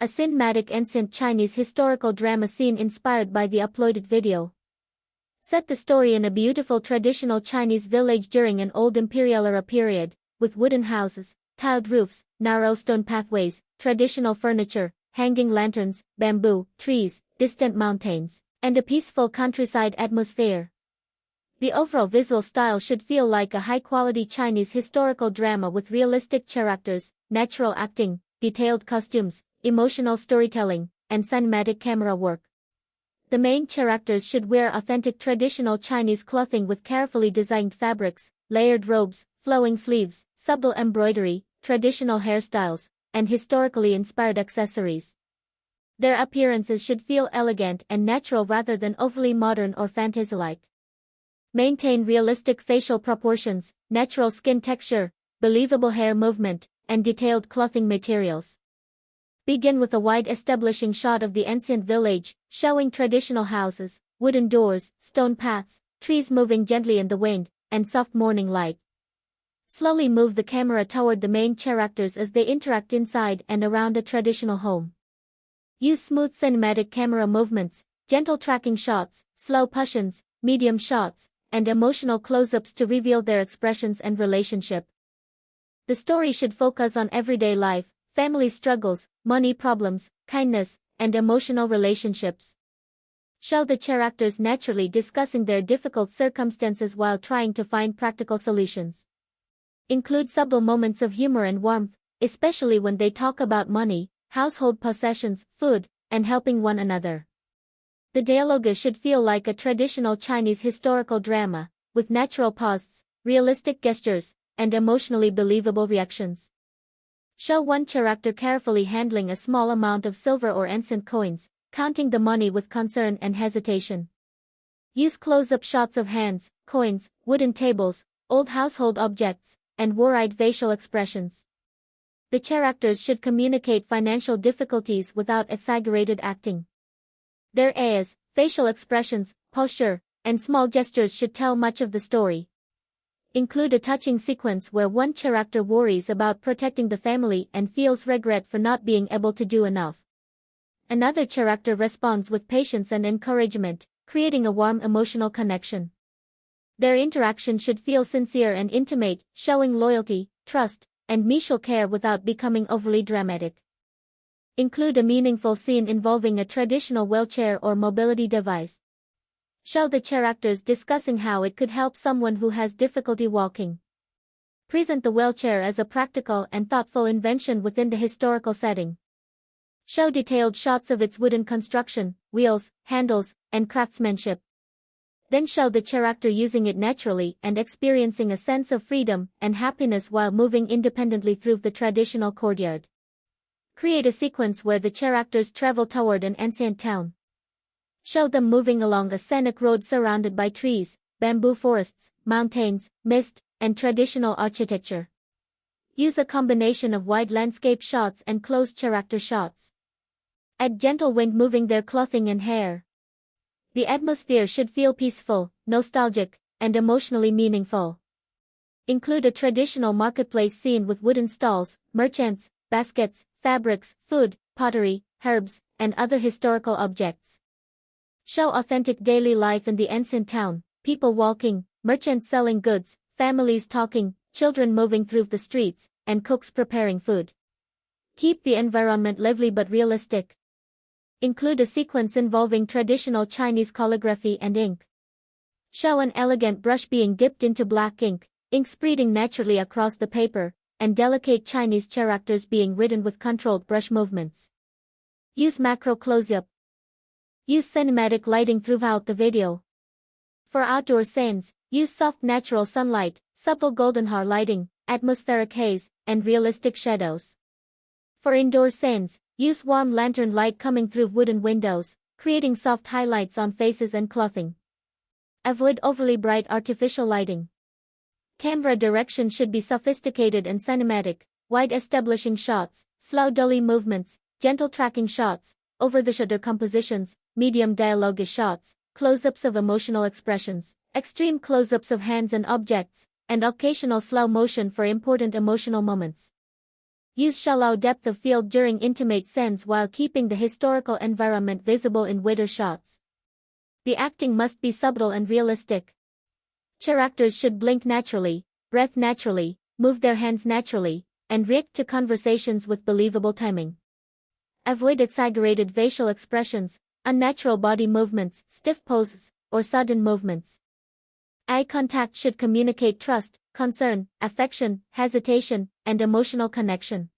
a cinematic ancient Chinese historical drama scene inspired by the uploaded video. Set the story in a beautiful traditional Chinese village during an old imperial era period, with wooden houses, tiled roofs, narrow stone pathways, traditional furniture, hanging lanterns, bamboo, trees, distant mountains, and a peaceful countryside atmosphere. The overall visual style should feel like a high-quality Chinese historical drama with realistic characters, natural acting, detailed costumes, emotional storytelling, and cinematic camera work. The main characters should wear authentic traditional Chinese clothing with carefully designed fabrics, layered robes, flowing sleeves, subtle embroidery, traditional hairstyles, and historically inspired accessories. Their appearances should feel elegant and natural rather than overly modern or fantasy-like. Maintain realistic facial proportions, natural skin texture, believable hair movement, and detailed clothing materials. Begin with a wide establishing shot of the ancient village, showing traditional houses, wooden doors, stone paths, trees moving gently in the wind, and soft morning light. Slowly move the camera toward the main characters as they interact inside and around a traditional home. Use smooth cinematic camera movements, gentle tracking shots, slow push-ins, medium shots, and emotional close-ups to reveal their expressions and relationship. The story should focus on everyday life, family struggles, money problems, kindness, and emotional relationships. Show the characters naturally discussing their difficult circumstances while trying to find practical solutions. Include subtle moments of humor and warmth, especially when they talk about money, household possessions, food, and helping one another. The dialogue should feel like a traditional Chinese historical drama, with natural pauses, realistic gestures, and emotionally believable reactions. Show one character carefully handling a small amount of silver or ancient coins, counting the money with concern and hesitation. Use close-up shots of hands, coins, wooden tables, old household objects, and war-eyed facial expressions. The characters should communicate financial difficulties without exaggerated acting. Their airs, facial expressions, posture, and small gestures should tell much of the story. Include a touching sequence where one character worries about protecting the family and feels regret for not being able to do enough. Another character responds with patience and encouragement, creating a warm emotional connection. Their interaction should feel sincere and intimate, showing loyalty, trust, and mutual care without becoming overly dramatic. Include a meaningful scene involving a traditional wheelchair or mobility device. Show the characters discussing how it could help someone who has difficulty walking. Present the wheelchair as a practical and thoughtful invention within the historical setting. Show detailed shots of its wooden construction, wheels, handles, and craftsmanship. Then show the character using it naturally and experiencing a sense of freedom and happiness while moving independently through the traditional courtyard. Create a sequence where the characters travel toward an ancient town. Show them moving along a scenic road surrounded by trees, bamboo forests, mountains, mist, and traditional architecture. Use a combination of wide landscape shots and close character shots. Add gentle wind moving their clothing and hair. The atmosphere should feel peaceful, nostalgic, and emotionally meaningful. Include a traditional marketplace scene with wooden stalls, merchants, baskets, fabrics, food, pottery, herbs, and other historical objects. Show authentic daily life in the ancient town, people walking, merchants selling goods, families talking, children moving through the streets, and cooks preparing food. Keep the environment lively but realistic. Include a sequence involving traditional Chinese calligraphy and ink. Show an elegant brush being dipped into black ink spreading naturally across the paper, and delicate Chinese characters being written with controlled brush movements. Use macro close-up. Use cinematic lighting throughout the video. For outdoor scenes, use soft natural sunlight, subtle golden hour lighting, atmospheric haze, and realistic shadows. For indoor scenes, use warm lantern light coming through wooden windows, creating soft highlights on faces and clothing. Avoid overly bright artificial lighting. Camera direction should be sophisticated and cinematic, wide establishing shots, slow dolly movements, gentle tracking shots, over-the-shoulder compositions, medium dialogue shots, close-ups of emotional expressions, extreme close-ups of hands and objects, and occasional slow motion for important emotional moments. Use shallow depth of field during intimate scenes while keeping the historical environment visible in wider shots. The acting must be subtle and realistic. Characters should blink naturally, breathe naturally, move their hands naturally, and react to conversations with believable timing. Avoid exaggerated facial expressions, unnatural body movements, stiff poses, or sudden movements. Eye contact should communicate trust, concern, affection, hesitation, and emotional connection.